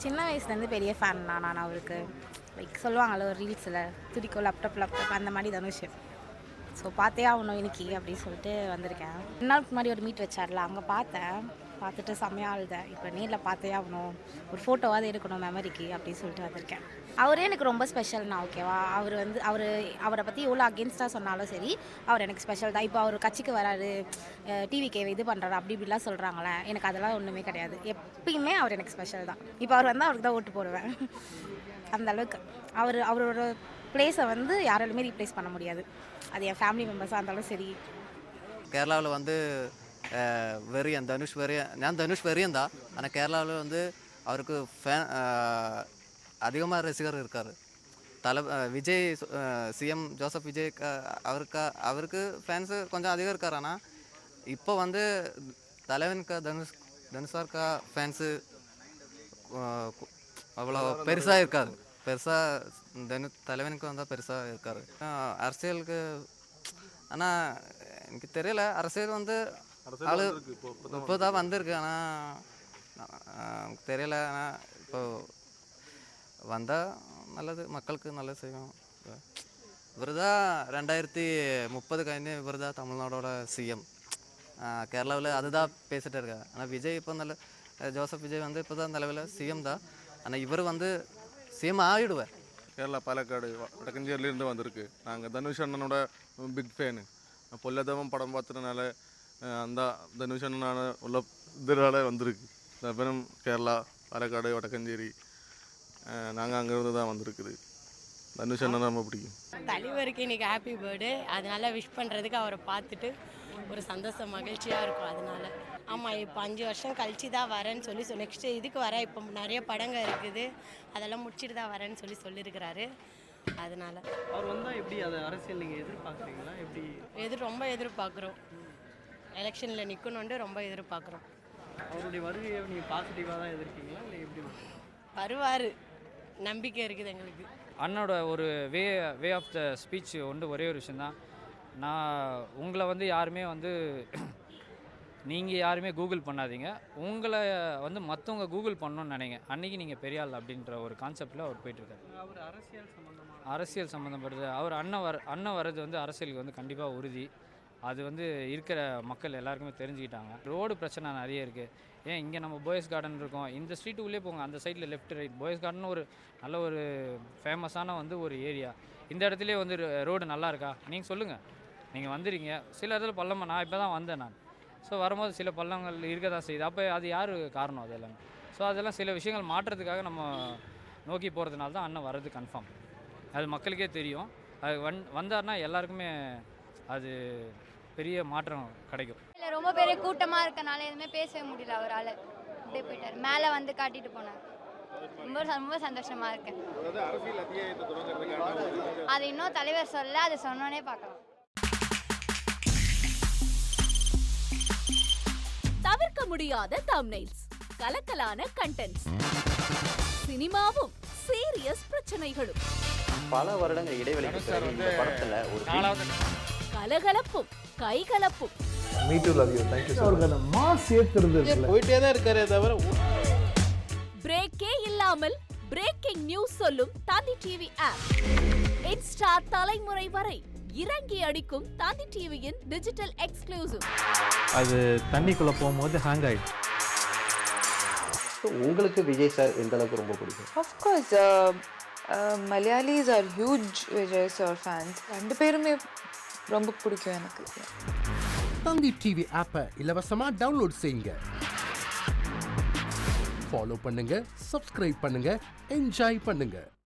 சின்ன வயசுலேருந்து பெரிய ஃபேன் தான் நான் அவருக்கு. லைக் சொல்லுவாங்கள்ல ஒரு ரீல்ஸில் துடிக்கோ லேப்டாப் அந்த மாதிரி தனுஷ். ஸோ பார்த்தே ஆகணும் இன்னைக்கு அப்படின்னு சொல்லிட்டு வந்திருக்கேன். 2 நாளுக்கு முன்னாடி ஒரு மீட் வச்சார்ல, அங்கே பார்த்தேன். பார்த்துட்டு செம்மையாக அழுதேன். இப்போ நேரில் பார்த்தே ஆகணும், ஒரு ஃபோட்டோவாவது எடுக்கணும் மெமரிக்கு அப்படின்னு சொல்லிட்டு வந்திருக்கேன். அவரே எனக்கு ரொம்ப ஸ்பெஷல்னா ஓகேவா. அவரை பற்றி எவ்வளோ அகேன்ஸ்டாக சொன்னாலும் சரி, அவர் எனக்கு ஸ்பெஷல் தான். இப்போ அவர் கட்சிக்கு வராரு, டிவிக்கு இது பண்ணுறாரு அப்படி இப்படிலாம் சொல்கிறாங்களே, எனக்கு அதெல்லாம் ஒன்றுமே கிடையாது. எப்பயுமே அவர் எனக்கு ஸ்பெஷல் தான். இப்போ அவர் வந்தால் அவருக்கு தான் ஓட்டு போடுவேன். அந்த அளவுக்கு அவரோட பிளேஸை வந்து யாராலுமே ரீப்ளேஸ் பண்ண முடியாது. அது என் ஃபேமிலி மெம்பர்ஸாக இருந்தாலும் சரி. കേരളത്തിൽ வந்து வெறியன் தனுஷ் வெறியன். நான் தனுஷ் வெறியன் தான். ஆனால் கேரளாவில் வந்து அவருக்கு அதிகமாக ரசிகர் இருக்கார். விஜய் சிஎம் ஜோசப் விஜய் அவருக்கு ஃபேன்ஸு கொஞ்சம் அதிகம் இருக்கார். ஆனால் இப்போ வந்து தலைவனுக்கு தனுஷ் சார்க்கா ஃபேன்ஸு அவ்வளோ பெருசாக இருக்காது. பெருசாக தலைவனுக்கு வந்தால் பெருசாக இருக்கார். அரசியலுக்கு ஆனால் எனக்கு தெரியல. அரசியல் வந்து ஆளு இப்போ தான் வந்திருக்கு. ஆனால் தெரியல. ஆனால் இப்போ வந்தால் நல்லது, மக்களுக்கு நல்லது செய்யும். இவர் தான் 2030 കഴിഞ്ഞ് இவர் தான் தமிழ்நாடோட சிஎம். கேரளாவில் அதுதான் பேசிகிட்டு இருக்காரு. ஆனால் விஜய் இப்போ ஜோசப் விஜய் வந்து இப்போ தான் நிலவில் சிஎம் தான். ஆனால் இவர் வந்து சிஎம் ஆகிடுவார். கேரளா பாலக்காடு வடக்கஞ்சேரியிலேருந்து வந்திருக்கு. நாங்கள் தனுஷ் அண்ணனோட பிக் ஃபேனு. பொல்லாதவன் படம் பார்த்ததுனால அந்த தனுஷ் அண்ணனான உள்ள இதனால வந்திருக்கு. அப்புறம் கேரளா பாலக்காடு வடக்கஞ்சேரி நாங்கள் அங்கேருந்து தான் வந்திருக்குது. தனுஷ் அண்ணன் ரொம்ப பிடிக்கும். தலைவருக்கு இன்றைக்கி ஹாப்பி பர்த்டே. அதனால் விஷ் பண்ணுறதுக்கு அவரை பார்த்துட்டு ஒரு சந்தோஷம் மகிழ்ச்சியாக இருக்கும். அதனால் ஆமாம், இப்போ 5 வருஷம் கழிச்சு தான் வரேன்னு சொல்லி நெக்ஸ்ட்டு இதுக்கு வரேன். இப்போ நிறைய படங்கள் இருக்குது, அதெல்லாம் முடிச்சுட்டு தான் வரேன்னு சொல்லியிருக்கிறாரு. அதனால் அவர் வந்தால் எப்படி அதை அரசியல் நீங்கள் எதிர்பார்க்குறீங்களா? எப்படி ரொம்ப எதிர்பார்க்குறோம். எலெக்ஷனில் நிற்கணுன்ட்டு ரொம்ப எதிர்பார்க்குறோம். அவருடைய வருகையை நீங்கள் பாசிட்டிவாக தான் எதிர்க்கீங்களா இல்லை எப்படி? வருவார், நம்பிக்கை இருக்குது எங்களுக்கு. அண்ணோட ஒரு வே ஆஃப் த ஸ்பீச் ஒரே ஒரு விஷயந்தான். நான் உங்களை வந்து யாருமே வந்து நீங்கள் யாருமே கூகுள் பண்ணாதீங்க, உங்களை வந்து மற்றவங்க கூகுள் பண்ணணும்னு நினைங்க, அன்றைக்கி நீங்கள் பெரிய ஆள் அப்படின்ற ஒரு கான்செப்டில் அவர் போயிட்டுருக்காரு. அவர் அரசியல் சம்மந்தப்படுறது அவர் அண்ணன் வர்றது வந்து அரசியலுக்கு வந்து கண்டிப்பாக உறுதி. அது வந்து இருக்கிற மக்கள் எல்லாருக்குமே தெரிஞ்சுக்கிட்டாங்க. ரோடு பிரச்சனை நிறைய இருக்குது. ஏன் இங்கே நம்ம போயஸ் கார்டன் இருக்கோம், இந்த ஸ்ட்ரீட்டு உள்ளே போங்க, அந்த சைடில் லெஃப்ட் ரைட் போயஸ் கார்டன் ஒரு நல்ல ஒரு ஃபேமஸான வந்து ஒரு ஏரியா. இந்த இடத்துலேயே வந்து ரோடு நல்லா இருக்கா நீங்கள் சொல்லுங்கள். நீங்கள் வந்துடுங்க, சில இடத்துல பள்ளமாக நான் இப்போ தான் வந்தேன் நான். ஸோ வரும்போது சில பள்ளங்கள் இருக்க தான் செய்யுது. அப்போ அது யார் காரணம்? அது எல்லாமே. ஸோ அதெல்லாம் சில விஷயங்கள் மாற்றுறதுக்காக நம்ம நோக்கி போகிறதுனால தான் அண்ணன் வர்றது கன்ஃபார்ம். அது மக்களுக்கே தெரியும். அது வந்தார்னா எல்லாருக்குமே அது பெரிய மாற்றம் கிடைக்கும். இல்லை, ரொம்ப பெரிய கூட்டமாக இருக்கனால எதுவுமே பேசவே முடியல அவரால். அப்படியே போயிட்டார், மேலே வந்து காட்டிட்டு போனார். ரொம்ப சந்தோஷமாக இருக்கேன். அது இன்னும் தலைவர் சொல்ல, அது சொன்னோன்னே பார்க்கலாம். தவிர்க்க முடியாத தம்ப்நெயில்ஸ், கலக்கலான கண்டென்ட்ஸ், சினிமாவும் சீரியஸ் பிரச்சனைகளும், பல வருடங்கள் இடைவெளிக்கு பிறகு இந்த படத்துல ஒரு கலகலப்பும் கைகலப்பும். போயிட்டே தான் இருக்காரே தவிர பிரேக்கே இல்லாமல் பிரேக்கிங் நியூஸ் சொல்லும் தந்தி டிவி ஆப். இன்ஸ்டா தலைமுறை வரை இறங்கி அடிக்கும் தந்தி டிவியின் டிஜிட்டல் எக்ஸ்க்ளூசிவ். அது தண்ணிக்குள்ள போகும்போது ஹேங் ஆயிடுச்சு. உங்களுக்கு விஜய் சார் எந்த அளவுக்கு ரொம்ப பிடிக்கும்? Of course, Malayalis are huge Vijay sir fans. ரெண்டு பேருமே ரொம்ப பிடிக்கும் எனக்கு. தந்தி டிவி ஆப்பை இலவசமா டவுன்லோட் செய்யுங்க. ஃபாலோ பண்ணுங்க, சப்ஸ்கிரைப் பண்ணுங்க, என்ஜாய் பண்ணுங்க.